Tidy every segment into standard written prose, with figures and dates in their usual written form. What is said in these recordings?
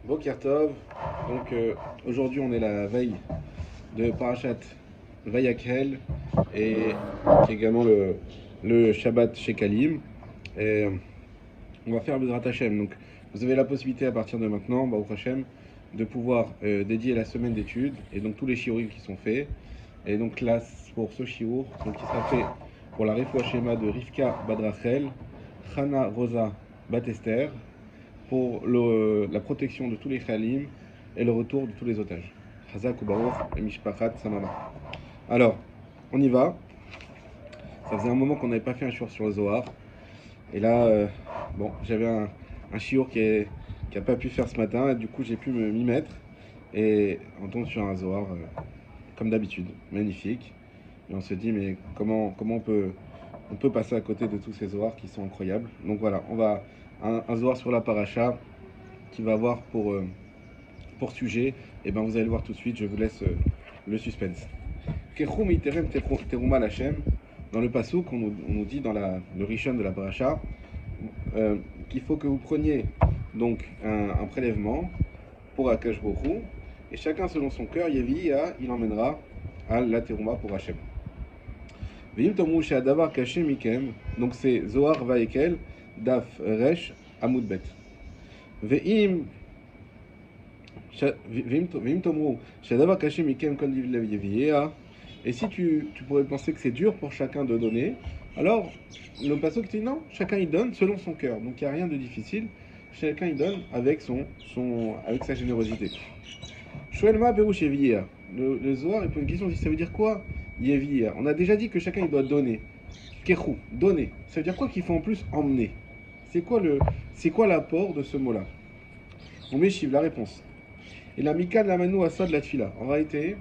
Boker Tov. Donc aujourd'hui on est la veille de Parashat Vayakhel et qui est également le Shabbat Shekalim. Et on va faire Bezrat Hashem. Donc vous avez la possibilité à partir de maintenant, Baruch Hashem, de pouvoir dédier la semaine d'études et donc tous les shiurim qui sont faits. Et donc là pour ce shiur, donc qui sera fait pour la Refoua Shema de Rivka Badrachel, Chana Rosa Batester, pour la protection de tous les Khalim et le retour de tous les otages. Hazak ou Baruch et Mishpachat Samama. Alors, on y va. Ça faisait un moment qu'on n'avait pas fait un shiur sur le Zohar. Et là, j'avais un shiur qui n'a pas pu faire ce matin. Et du coup, j'ai pu m'y mettre. Et on tombe sur un Zohar, comme d'habitude, magnifique. Et on se dit, mais comment on peut passer à côté de tous ces Zohars qui sont incroyables. Donc voilà, on va un Zohar sur la paracha qui va avoir pour sujet, et ben vous allez le voir tout de suite, je vous laisse le suspense. Kechum iterem teruma lachem, dans le passouk, on nous dit dans le rishon de la paracha qu'il faut que vous preniez donc un prélèvement pour Akash Borou, et chacun selon son cœur, Yeviya, il emmènera à la teruma pour Hachem. Vim tomru she'adavar kaché mikem, donc c'est Zohar Vayekel, Daf Resh Amudbet. Veim tomru she'adavar kaché mikem kon divlev yeviya. Et si tu pourrais penser que c'est dur pour chacun de donner, alors le pasuk dit non, chacun il donne selon son cœur. Donc il n'y a rien de difficile, chacun il donne avec avec sa générosité. Shoelma Perush Yeviya. Le Zohar il pose une question, ça veut dire quoi Yeviya? On a déjà dit que chacun il doit donner. Kechou, donner. Ça veut dire quoi qu'il faut en plus emmener? C'est quoi l'apport de ce mot-là? On met chiffre, la réponse. Et la Mika de la Manou Assa de la Tfila. En réalité,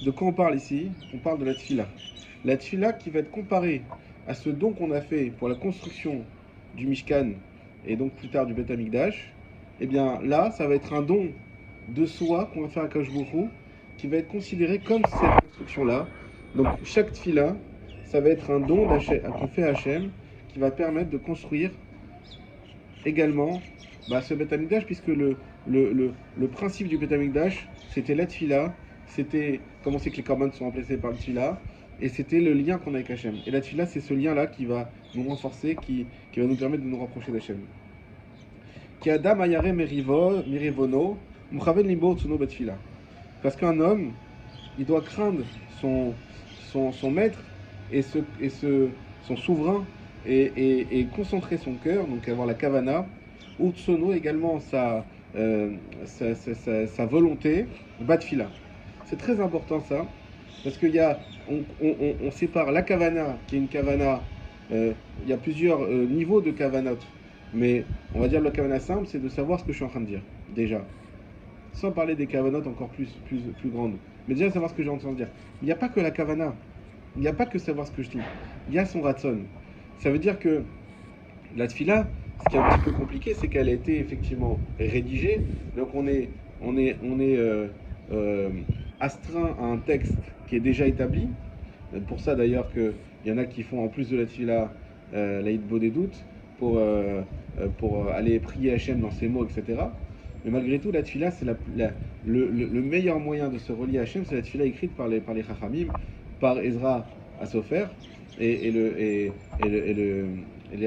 de quoi on parle ici? On parle de la Tfila. La Tfila qui va être comparée à ce don qu'on a fait pour la construction du Mishkan et donc plus tard du Beth Amikdash. Eh bien là, ça va être un don de soi qu'on va faire à Kadosh Baruch Hu, qui va être considéré comme cette construction-là. Donc chaque Tfila, ça va être un don qu'on fait à Hachem, qui va permettre de construire également ce Beth Amikdash, puisque le principe du Beth Amikdash, c'était la Tfila, c'était comment c'est que les korban sont remplacés par le Tfila, et c'était le lien qu'on a avec Hachem. Et la Tfila, c'est ce lien-là qui va nous renforcer, qui va nous permettre de nous rapprocher d'Hachem. Ki Adam Ayare Merivono, Mchaven Libo Tsuno Betfila. Parce qu'un homme, il doit craindre son maître et son souverain et concentrer son cœur, donc avoir la kavana, ou tsono également sa volonté, batfila. C'est très important ça, parce qu'il y a, on sépare la kavana, qui est une kavana, il y a plusieurs niveaux de kavanot, mais on va dire le kavana simple, c'est de savoir ce que je suis en train de dire, déjà. Sans parler des kavanotes encore plus grandes, mais déjà savoir ce que j'ai en train de dire. Il n'y a pas que la kavana, il n'y a pas que savoir ce que je dis, il y a son ratson. Ça veut dire que la tfila, ce qui est un petit peu compliqué, c'est qu'elle a été effectivement rédigée, donc on est astreint à un texte qui est déjà établi. Pour ça d'ailleurs qu'il y en a qui font en plus de la tfila l'Aïd Bo des doutes pour aller prier Hachem dans ses mots, etc. Mais malgré tout, la tfila, c'est le meilleur moyen de se relier à Hachem, c'est la tfila écrite par les Chachamim, par Ezra Asofer et les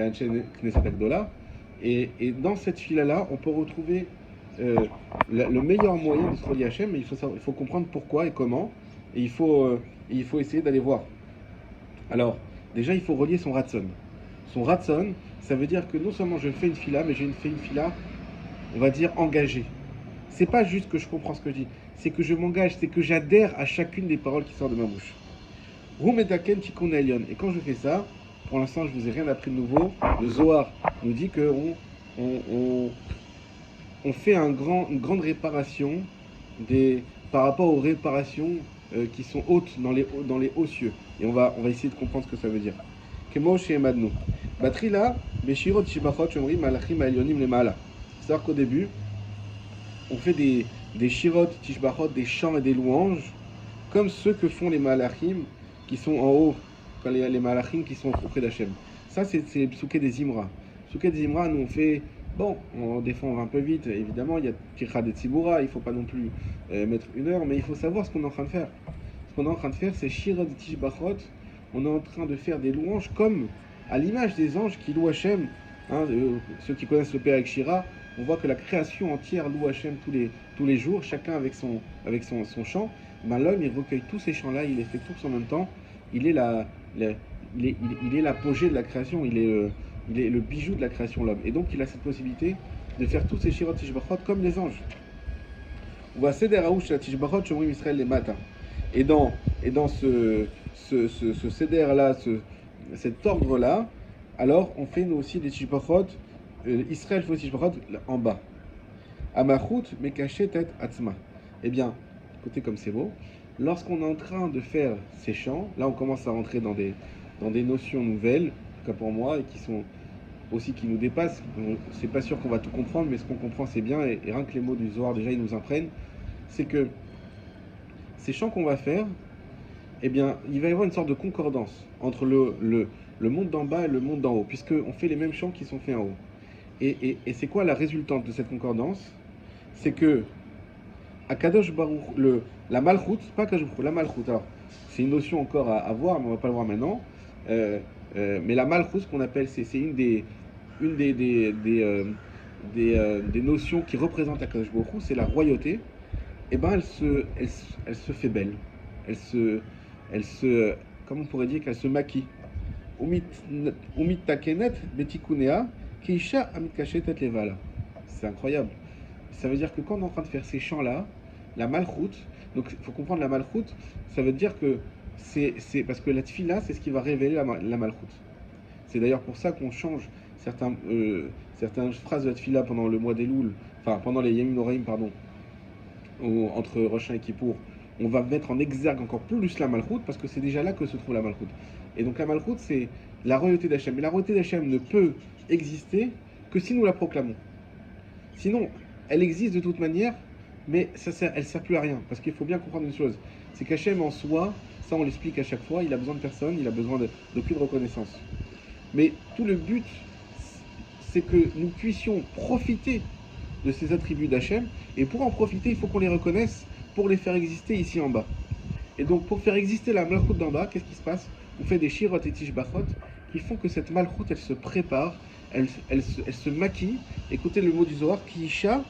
Anshe Knesset Agdola. Et dans cette tfila-là, on peut retrouver le meilleur moyen de se relier à Hachem, mais il faut comprendre pourquoi et comment, et il faut essayer d'aller voir. Alors, déjà, il faut relier son ratson. Son ratson, ça veut dire que non seulement je fais une tfila, mais j'ai fait une tfila, on va dire, engagée. C'est pas juste que je comprends ce que je dis, c'est que je m'engage, c'est que j'adhère à chacune des paroles qui sortent de ma bouche. Et quand je fais ça, pour l'instant je vous ai rien appris de nouveau, le Zohar nous dit qu'on fait une grande réparation par rapport aux réparations qui sont hautes dans les hauts cieux. Et on va essayer de comprendre ce que ça veut dire. C'est-à-dire qu'au début, on fait des shirot, tishbachot, des chants et des louanges, comme ceux que font les malachim qui sont en haut, quand les malachim qui sont auprès d'Hachem. Ça, c'est le psuké des Imra. Le psuké des Imra, nous, on fait Bon, des fois on va un peu vite, évidemment, il y a Tircha de Tzibura, il ne faut pas non plus mettre 1 heure, mais il faut savoir ce qu'on est en train de faire. Ce qu'on est en train de faire, c'est Shira de Tishbachot, on est en train de faire des louanges comme à l'image des anges qui louent Hachem. Hein, ceux qui connaissent le Père avec Shira, on voit que la création entière loue Hachem tous les jours, chacun avec son chant. Ben, l'homme, il recueille tous ces chants-là, il les fait tous en même temps. Il est il est l'apogée de la création, il est le bijou de la création, l'homme. Et donc, il a cette possibilité de faire tous ces Shirot Tishbachot comme les anges. On va Seder Aouch la Tishbachot, Shomrim Israël les matins. Et dans ce Seder-là, cet ordre-là, alors on fait nous aussi des Tishbachot, Israël fait aussi Tishbachot en bas. Amachut Mekashet et Atzma. Eh bien, écoutez comme c'est beau. Lorsqu'on est en train de faire ces chants, là on commence à rentrer dans des notions nouvelles, en tout cas pour moi, et qui sont aussi qui nous dépassent. C'est pas sûr qu'on va tout comprendre, mais ce qu'on comprend c'est bien, et rien que les mots du Zohar déjà ils nous imprègnent. C'est que ces chants qu'on va faire, eh bien, il va y avoir une sorte de concordance entre le monde d'en bas et le monde d'en haut, puisqu'on fait les mêmes chants qui sont faits en haut. Et c'est quoi la résultante de cette concordance? C'est que Akadosh Baruch, la Malchut, pas Akadosh Baruch, la Malchut, alors c'est une notion encore à voir, mais on va pas le voir maintenant. Mais la Malchut, ce qu'on appelle, c'est une des notions qui représente Akadosh Baruch, c'est la royauté. Et ben elle se fait belle. Elle se, elle se, comment on pourrait dire qu'elle se maquille. Umit takenet betikunea keisha amit kashetet levala. C'est incroyable. Ça veut dire que quand on est en train de faire ces chants-là, la malchoute, donc il faut comprendre la malchoute, ça veut dire que c'est parce que la tfila, c'est ce qui va révéler la malchoute. C'est d'ailleurs pour ça qu'on change certaines phrases de la tfila pendant le mois des Louls, enfin pendant les Yamim Noraim, pardon, entre Rosh et Kippour. On va mettre en exergue encore plus la malchoute parce que c'est déjà là que se trouve la malchoute. Et donc la malchoute, c'est la royauté d'Hachem. Mais la royauté d'Hachem ne peut exister que si nous la proclamons. Sinon, elle existe de toute manière, mais elle ne sert plus à rien. Parce qu'il faut bien comprendre une chose, c'est qu'Hachem en soi, ça on l'explique à chaque fois, il a besoin de personne, il a besoin d'aucune reconnaissance. Mais tout le but, c'est que nous puissions profiter de ces attributs d'Hachem, et pour en profiter, il faut qu'on les reconnaisse pour les faire exister ici en bas. Et donc, pour faire exister la malchoute d'en bas, qu'est-ce qui se passe? On fait des shirot et tishbachot qui font que cette malchoute, elle se prépare, elle se maquille. Écoutez le mot du Zohar, kiisha,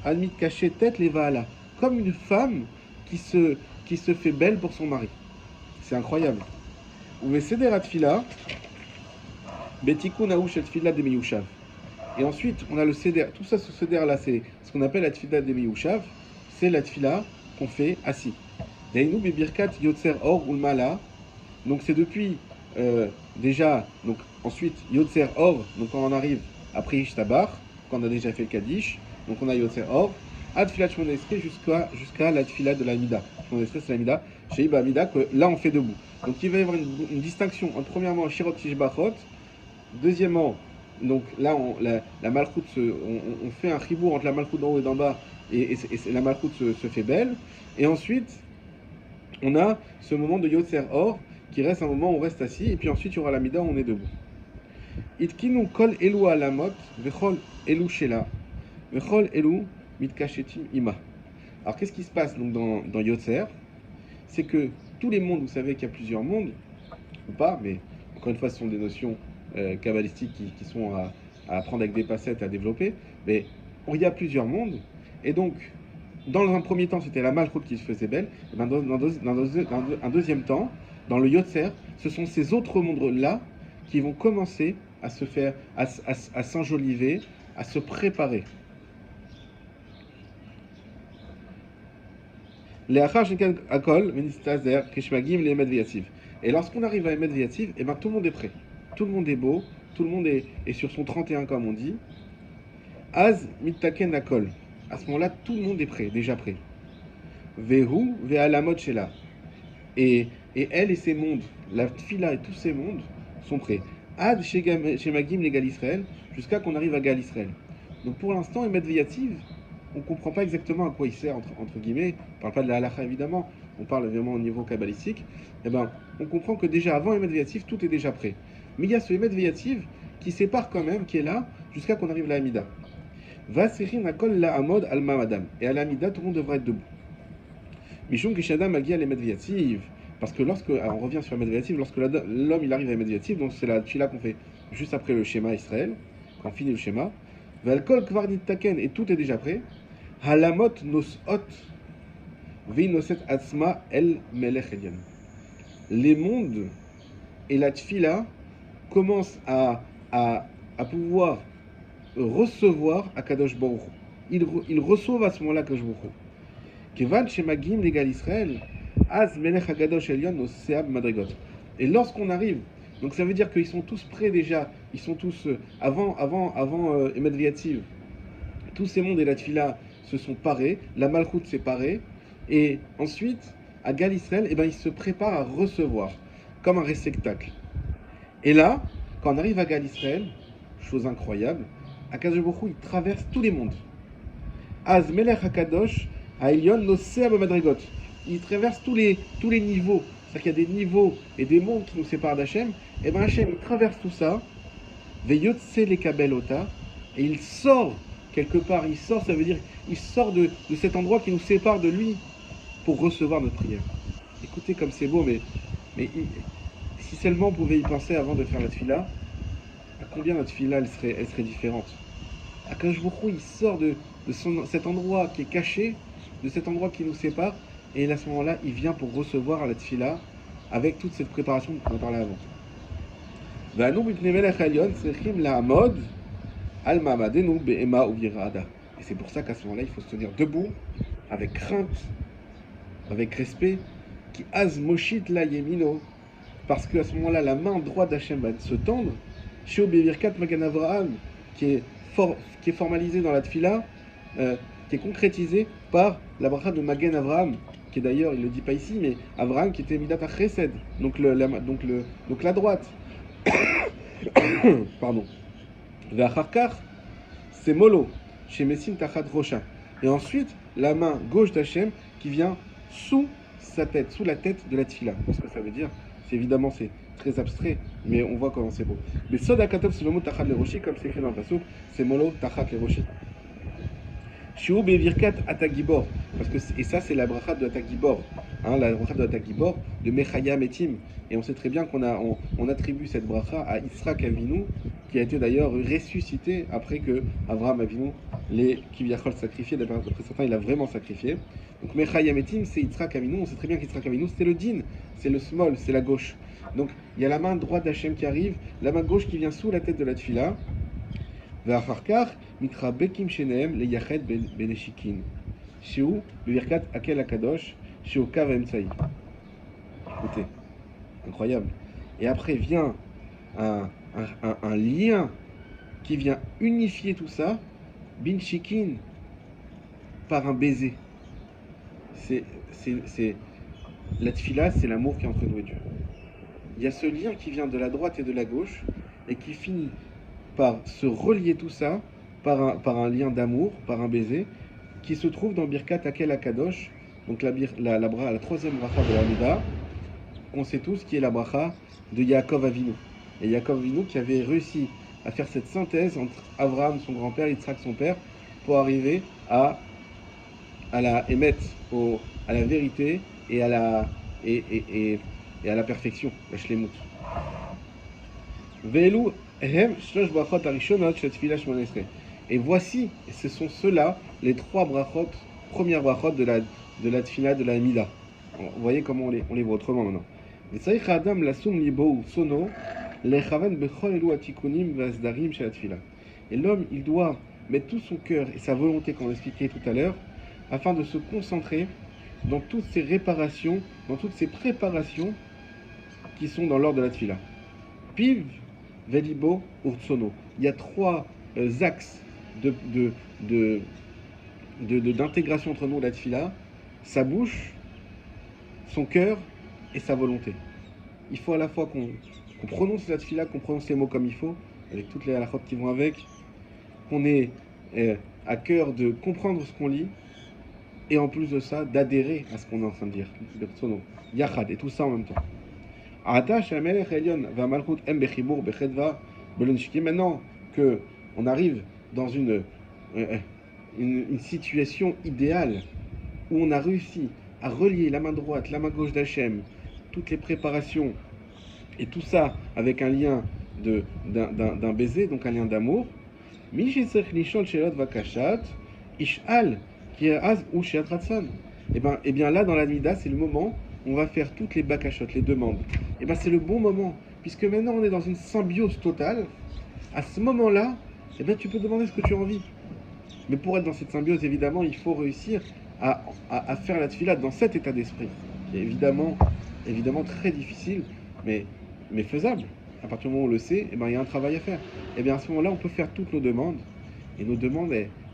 almit caché tête les vaala, comme une femme qui se fait belle pour son mari. C'est incroyable. Ou met sederat fila, betikun aouch et fila de miyushav. Et ensuite, on a le seder. Tout ça, ce seder-là, c'est ce qu'on appelle la tfila de miyushav. C'est la tfila qu'on fait assis. Dainu bebirkat yotzer or ulmala. Donc c'est depuis déjà, donc ensuite yotzer or. Donc quand on arrive après Ishtabar, quand on a déjà fait le Kaddish, donc on a yotzer or. Ad filat shmonesre jusqu'à la tfila de la mida. Shmonesre c'est la mida. Chez Iba mida que là on fait debout. Donc il va y avoir une distinction entre premièrement shirot tishbachot, deuxièmement donc là la malchoute on fait un chibour entre la malchoute d'en haut et d'en bas et la malchoute se fait belle. Et ensuite, on a ce moment de Yotzer Or qui reste un moment où on reste assis, et puis ensuite il y aura la mida où on est debout. Itkinu kol elu alamot, vechol elu shela, vechol elu mitkashetim ima. Alors qu'est-ce qui se passe donc dans Yotzer? C'est que tous les mondes, vous savez qu'il y a plusieurs mondes, ou pas, mais encore une fois, ce sont des notions kabbalistiques qui sont à apprendre avec des passettes, à développer, mais il y a plusieurs mondes, et donc dans un premier temps, c'était la malchoute qui se faisait belle. Et ben dans un deuxième temps, dans le Yotzer, ce sont ces autres mondes-là qui vont commencer à se faire, à s'enjoliver, à se préparer. Et lorsqu'on arrive à Emet Viativ, et ben tout le monde est prêt. Tout le monde est beau, tout le monde est sur son 31 comme on dit. Az mittaken akol. À ce moment-là, tout le monde est prêt, déjà prêt. Vehu ve'alamot shela. Et elle et ses mondes, la tfila et tous ces mondes sont prêts. Ad shemagim legal Israël, jusqu'à qu'on arrive à Gal Israël. Donc pour l'instant, Emet Viativ, on ne comprend pas exactement à quoi il sert, entre guillemets. On ne parle pas de la halakha évidemment, on parle vraiment au niveau kabbalistique. Eh ben, on comprend que déjà avant Emet Viativ, tout est déjà prêt. Mais il y a ce Emet Viativ qui sépare quand même, qui est là, jusqu'à qu'on arrive à la Hamida. Vasirin akol la amod al mamadam. Et à l'amida, tout le monde devra être debout. Mishum kishadam agia les medviativ. Parce que lorsque, alors on revient sur la medviativ, lorsque l'homme il arrive à la medviativ, donc c'est la tchila qu'on fait juste après le schéma Israël, quand on finit le schéma. Valkol kvardit taken, et tout est déjà prêt. Halamot nosot veinoset atzma el melech elion. Les mondes et la tfila commencent à pouvoir recevoir Akadosh Baruch Hu. Ils reçoivent à ce moment-là Akadosh Baruch Hu. Kevan shemagim legal Israël, az melech hagadosh elion noseab madrigot. Et lorsqu'on arrive, donc ça veut dire qu'ils sont tous prêts déjà, ils sont tous avant Emet Viativ, tous ces mondes et la tfila se sont parés, la malchoute s'est parée, et ensuite à Gal Israël, eh ben, ils se préparent à recevoir comme un réceptacle. Et là, quand on arrive à Gal Israël, chose incroyable, Akadosh Baruch Hu, il traverse tous les mondes. Az melech hakadosh haelion noseab madrigot. Il traverse tous les niveaux. C'est-à-dire qu'il y a des niveaux et des mondes qui nous séparent d'Hachem. Et bien Hachem, il traverse tout ça. Veyotse lekabel ota. Et il sort quelque part. Il sort, ça veut dire, il sort de cet endroit qui nous sépare de lui pour recevoir notre prière. Écoutez comme c'est beau, mais si seulement on pouvait y penser avant de faire la tfila, à combien notre tfila elle serait différente. Akadosh Baruch Hu, il sort de cet endroit qui est caché, de cet endroit qui nous sépare, et à ce moment-là, il vient pour recevoir à la tfila avec toute cette préparation dont on parlait avant. Et c'est pour ça qu'à ce moment-là, il faut se tenir debout, avec crainte, avec respect, qui az moshit la yemino, parce qu'à ce moment-là, la main droite d'Hachem va se tendre, chez Birkat Magan Avraham, qui est formalisé dans la tfila, qui est concrétisé par la bracha de Magen Avraham, qui est d'ailleurs, il ne le dit pas ici, mais Avraham qui était Midat HaChesed, donc la droite. Pardon. Ve'acharkar, c'est Molo, chez Messim Tachat Rocha. Et ensuite, la main gauche d'Hachem qui vient sous sa tête, sous la tête de la tfila. Qu'est-ce que ça veut dire? Évidemment, c'est très abstrait, mais on voit comment c'est beau. Mais Soda Katov Silomo Tachat le Roshi, comme c'est écrit dans le Pasuk, c'est Molo Tachat le Roshi. Shiou Bevirkat Atagibor, parce que et ça c'est la bracha de Atagibor, la bracha de Atagibor de Mechaya Metim, et on sait très bien on attribue cette bracha à Yitzhak Avinu, qui a été d'ailleurs ressuscité après que Avraham Avinu les Kivyachol sacrifié, d'après certains il a vraiment sacrifié. Donc Mechaya Metim c'est Yitzhak Avinu, on sait très bien qu'Yitzhak Avinu c'était le din, c'est le small, c'est la gauche. Donc il y a la main droite d'Hachem qui arrive, la main gauche qui vient sous la tête de la tfila. ואחר מתחבקים שניהם ליחד בנשיקין, שהוא בברכת הקהל הקדוש, שהוא קו האמצעי. Écoutez, incroyable. Et après vient un lien qui vient unifier tout ça, bin shikin, par un baiser. La tfila, c'est l'amour qui est entre nous et Dieu. Il y a ce lien qui vient de la droite et de la gauche, et qui finit par se relier tout ça par un lien d'amour, par un baiser, qui se trouve dans Birkat Akel Akadosh, donc la troisième bracha de la Mida, qu'on sait tous qui est la bracha de Yaakov Avinu. Et Yaakov Avinu qui avait réussi à faire cette synthèse entre Abraham, son grand-père, Yitzhak, son père, pour arriver à la émet, à la vérité et à la perfection, la shlemut. Ve'elu et voici, ce sont ceux-là, les trois brachot, premières brachot de la tfila de la Mida. Vous voyez comment on les voit autrement maintenant. Et l'homme, il doit mettre tout son cœur et sa volonté, comme on l'expliquait tout à l'heure, afin de se concentrer dans toutes ces réparations, dans toutes ces préparations qui sont dans l'ordre de la tfila. Piv, Velibo, Urtsono. Il y a trois axes d'intégration entre nous, la tfila, sa bouche, son cœur et sa volonté. Il faut à la fois qu'on prononce la tfila, qu'on prononce les mots comme il faut, avec toutes les halachot qui vont avec, qu'on ait à cœur de comprendre ce qu'on lit, et en plus de ça, d'adhérer à ce qu'on est en train de dire. Yachad, et tout ça en même temps. Maintenant qu'on arrive dans une une situation idéale où on a réussi à relier la main droite, la main gauche d'Hachem, toutes les préparations, et tout ça avec un lien d'un baiser, donc un lien d'amour. Et bien là, dans la Nida, c'est le moment où on va faire toutes les bakashot, les demandes. Et bien c'est le bon moment, puisque maintenant on est dans une symbiose totale. À ce moment-là, et bien tu peux demander ce que tu as envie. Mais pour être dans cette symbiose, évidemment, il faut réussir à faire la tefila dans cet état d'esprit. C'est évidemment très difficile, mais faisable. À partir du moment où on le sait, eh ben, il y a un travail à faire. Et bien à ce moment-là, on peut faire toutes nos demandes. Et nos demandes,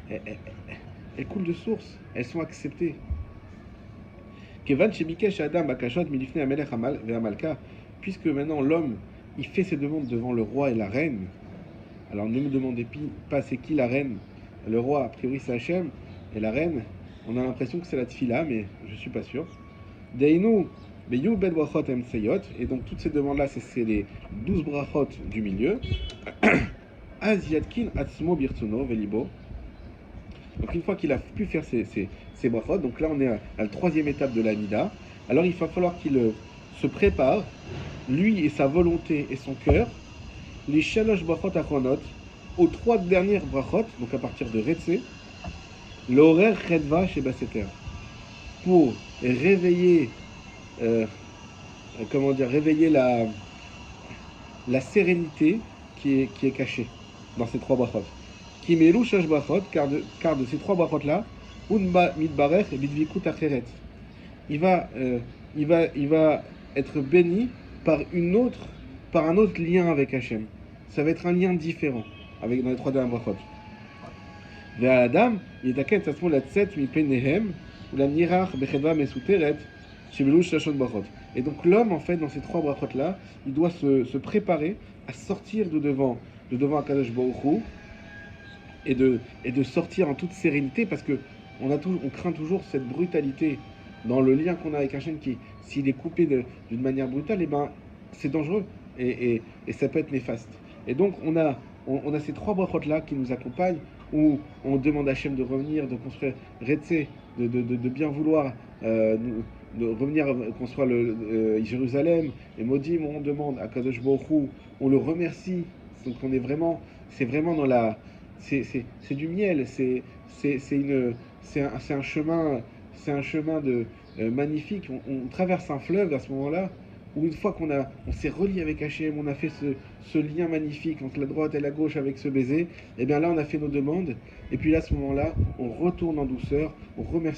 elles coulent de source. Elles sont acceptées. Puisque maintenant l'homme, il fait ses demandes devant le roi et la reine. Alors ne me demandez pas c'est qui la reine. Le roi, a priori, c'est Hachem. Et la reine, on a l'impression que c'est la tfila, mais je ne suis pas sûr. Deinu, Beyu ben brachot em seyot. Et donc toutes ces demandes-là, c'est les 12 brachot du milieu. Aziatkin atzmo birtsuno velibo. Donc une fois qu'il a pu faire ces brachot, donc là on est à la troisième étape de la Nida, alors il va falloir qu'il se prépare, lui et sa volonté et son cœur, les shalosh brachot achronot, aux 3 dernières brachot, donc à partir de Retse, l'horaire Redva chez Basseter, pour réveiller, réveiller la sérénité qui est cachée dans ces 3 brachot. Qui met l'ouchash brachot, car de ces 3 brachot là, unba mitbarech et bidvikut acheret. Il va être béni par un autre lien avec Hachem. Ça va être un lien différent avec dans les 3 dernières brachot. Ve'al adam yetaken et atzmo latzet mipenehem ulanirach bechedva mesuteret shebelush shashot brachot. Et donc l'homme, en fait, dans ces 3 brachot là, il doit se préparer à sortir de devant Akadosh Baruch Hu, et de sortir en toute sérénité, parce que on craint toujours cette brutalité dans le lien qu'on a avec Hachem, qui, s'il est coupé d'une manière brutale, et ben, c'est dangereux et ça peut être néfaste. Et donc on a ces 3 brachot là qui nous accompagnent, où on demande à Hachem de revenir, de construire Retse, de bien vouloir de revenir construire Jérusalem, et Modim, on demande à Kadosh Baruch Hu, on le remercie. Donc c'est vraiment dans la, c'est du miel, c'est un chemin, magnifique. On traverse un fleuve à ce moment-là, où une fois on s'est relié avec Hachem, on a fait ce lien magnifique entre la droite et la gauche avec ce baiser, et bien là on a fait nos demandes, et puis là à ce moment-là, on retourne en douceur, on remercie